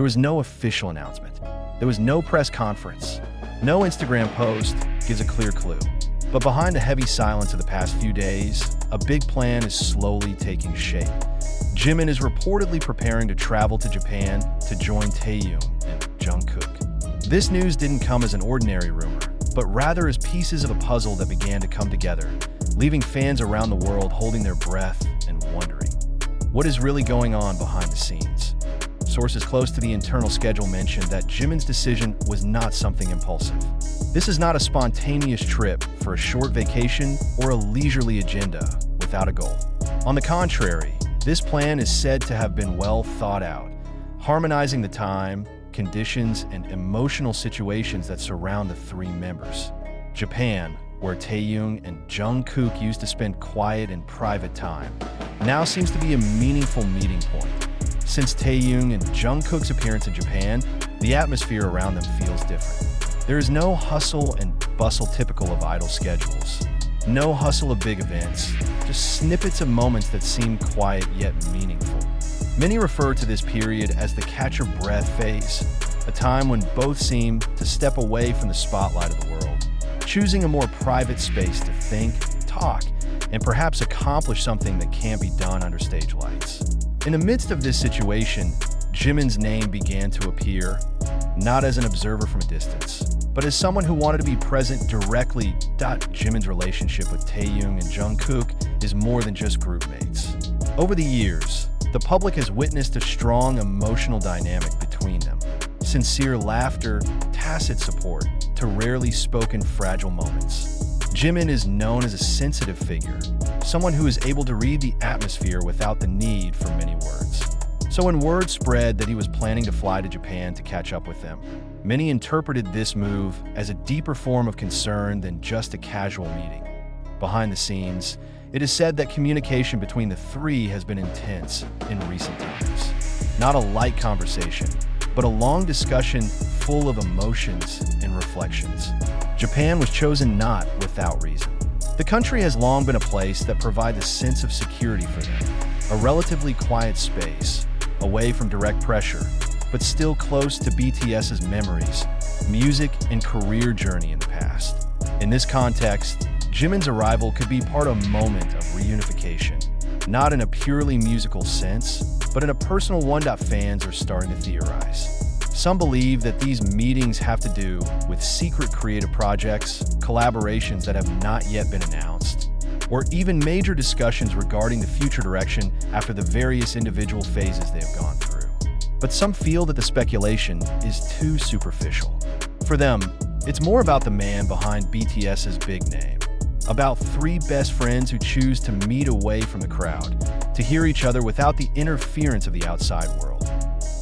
There was no official announcement. There was no press conference. No Instagram post gives a clear clue. But behind the heavy silence of the past few days, a big plan is slowly taking shape. Jimin is reportedly preparing to travel to Japan to join Taehyung and Jungkook. This news didn't come as an ordinary rumor, but rather as pieces of a puzzle that began to come together, leaving fans around the world holding their breath and wondering, what is really going on behind the scenes? Sources close to the internal schedule mentioned that Jimin's decision was not something impulsive. This is not a spontaneous trip for a short vacation or a leisurely agenda without a goal. On the contrary, this plan is said to have been well thought out, harmonizing the time, conditions, and emotional situations that surround the three members. Japan, where Taehyung and Jungkook used to spend quiet and private time, now seems to be a meaningful meeting point. Since Taehyung and Jungkook's appearance in Japan, the atmosphere around them feels different. There is no hustle and bustle typical of idol schedules. No hustle of big events, just snippets of moments that seem quiet yet meaningful. Many refer to this period as the catch-your-breath phase, a time when both seem to step away from the spotlight of the world, choosing a more private space to think, talk, and perhaps accomplish something that can't be done under stage lights. In the midst of this situation, Jimin's name began to appear, not as an observer from a distance, but as someone who wanted to be present directly. Jimin's relationship with Taehyung and Jungkook is more than just group mates. Over the years, the public has witnessed a strong emotional dynamic between them. Sincere laughter, tacit support, to rarely spoken fragile moments. Jimin is known as a sensitive figure, someone who is able to read the atmosphere without the need for many words. So when word spread that he was planning to fly to Japan to catch up with them, many interpreted this move as a deeper form of concern than just a casual meeting. Behind the scenes, it is said that communication between the three has been intense in recent times. Not a light conversation, but a long discussion full of emotions and reflections. Japan was chosen not without reason. The country has long been a place that provides a sense of security for them, a relatively quiet space, away from direct pressure, but still close to BTS's memories, music, and career journey in the past. In this context, Jimin's arrival could be part of a moment of reunification, not in a purely musical sense, but in a personal one. Fans are starting to theorize. Some believe that these meetings have to do with secret creative projects, collaborations that have not yet been announced, or even major discussions regarding the future direction after the various individual phases they have gone through. But some feel that the speculation is too superficial. For them, it's more about the man behind BTS's big name, about three best friends who choose to meet away from the crowd, to hear each other without the interference of the outside world.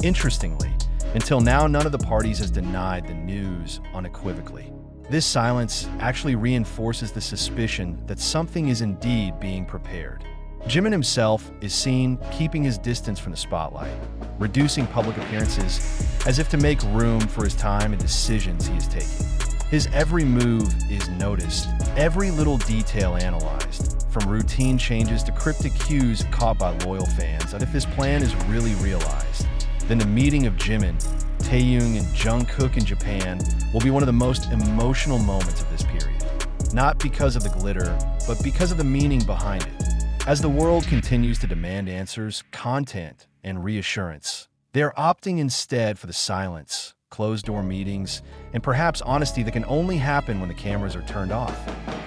Interestingly, until now, none of the parties has denied the news unequivocally. This silence actually reinforces the suspicion that something is indeed being prepared. Jimin himself is seen keeping his distance from the spotlight, reducing public appearances as if to make room for his time and decisions he is taking. His every move is noticed, every little detail analyzed, from routine changes to cryptic cues caught by loyal fans. That if this plan is really realized, then the meeting of Jimin, Taehyung, and Jungkook in Japan will be one of the most emotional moments of this period. Not because of the glitter, but because of the meaning behind it. As the world continues to demand answers, content, and reassurance, they're opting instead for the silence, closed-door meetings, and perhaps honesty that can only happen when the cameras are turned off.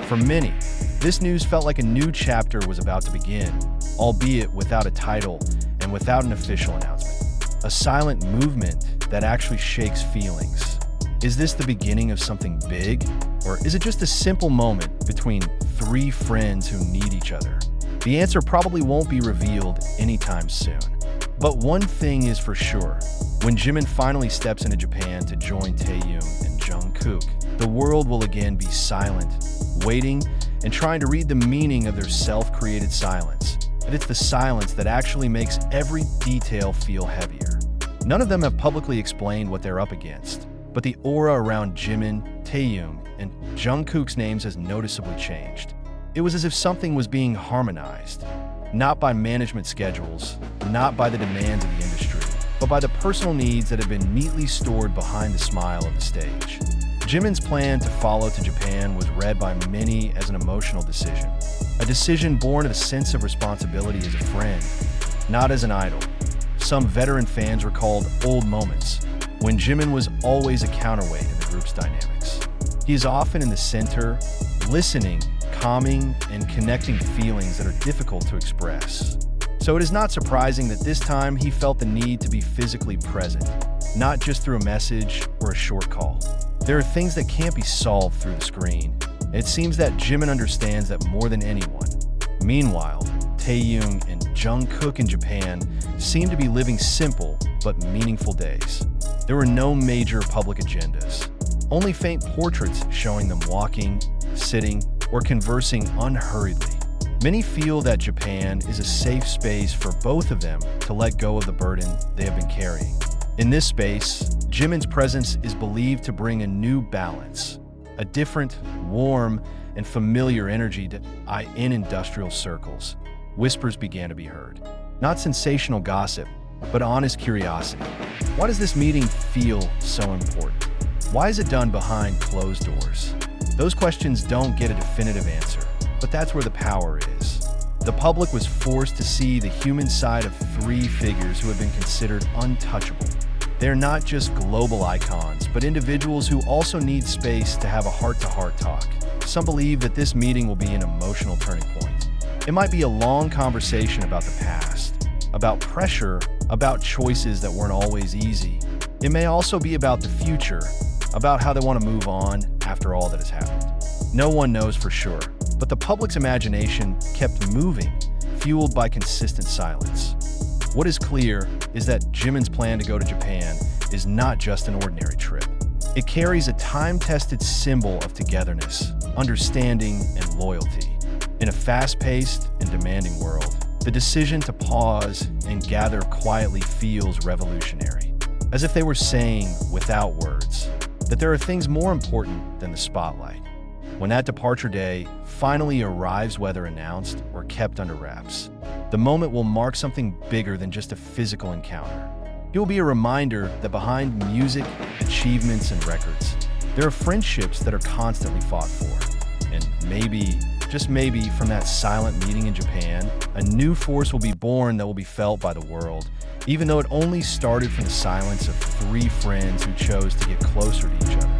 For many, this news felt like a new chapter was about to begin, albeit without a title and without an official announcement. A silent movement that actually shakes feelings. Is this the beginning of something big? Or is it just a simple moment between three friends who need each other? The answer probably won't be revealed anytime soon. But one thing is for sure, when Jimin finally steps into Japan to join Taehyung and Jungkook, the world will again be silent, waiting, and trying to read the meaning of their self-created silence. And it's the silence that actually makes every detail feel heavier. None of them have publicly explained what they're up against, but the aura around Jimin, Taehyung, and Jungkook's names has noticeably changed. It was as if something was being harmonized, not by management schedules, not by the demands of the industry, but by the personal needs that have been neatly stored behind the smile of the stage. Jimin's plan to follow to Japan was read by many as an emotional decision. A decision born of a sense of responsibility as a friend, not as an idol. Some veteran fans recalled old moments, when Jimin was always a counterweight in the group's dynamics. He is often in the center, listening, calming, and connecting feelings that are difficult to express. So it is not surprising that this time he felt the need to be physically present, not just through a message or a short call. There are things that can't be solved through the screen, and it seems that Jimin understands that more than anyone. Meanwhile, Taehyung and Jungkook in Japan seem to be living simple but meaningful days. There were no major public agendas, only faint portraits showing them walking, sitting, or conversing unhurriedly. Many feel that Japan is a safe space for both of them to let go of the burden they have been carrying. In this space, Jimin's presence is believed to bring a new balance, a different, warm, and familiar energy in industrial circles. Whispers began to be heard. Not sensational gossip, but honest curiosity. Why does this meeting feel so important? Why is it done behind closed doors? Those questions don't get a definitive answer, but that's where the power is. The public was forced to see the human side of three figures who have been considered untouchable. They're not just global icons, but individuals who also need space to have a heart-to-heart talk. Some believe that this meeting will be an emotional turning point. It might be a long conversation about the past, about pressure, about choices that weren't always easy. It may also be about the future, about how they want to move on after all that has happened. No one knows for sure, but the public's imagination kept moving, fueled by consistent silence. What is clear is that Jimin's plan to go to Japan is not just an ordinary trip. It carries a time-tested symbol of togetherness, understanding, and loyalty. In a fast-paced and demanding world, the decision to pause and gather quietly feels revolutionary, as if they were saying, without words, that there are things more important than the spotlight. When that departure day finally arrives, whether announced or kept under wraps, the moment will mark something bigger than just a physical encounter. It will be a reminder that behind music, achievements, and records, there are friendships that are constantly fought for. And maybe, just maybe, from that silent meeting in Japan, a new force will be born that will be felt by the world, even though it only started from the silence of three friends who chose to get closer to each other.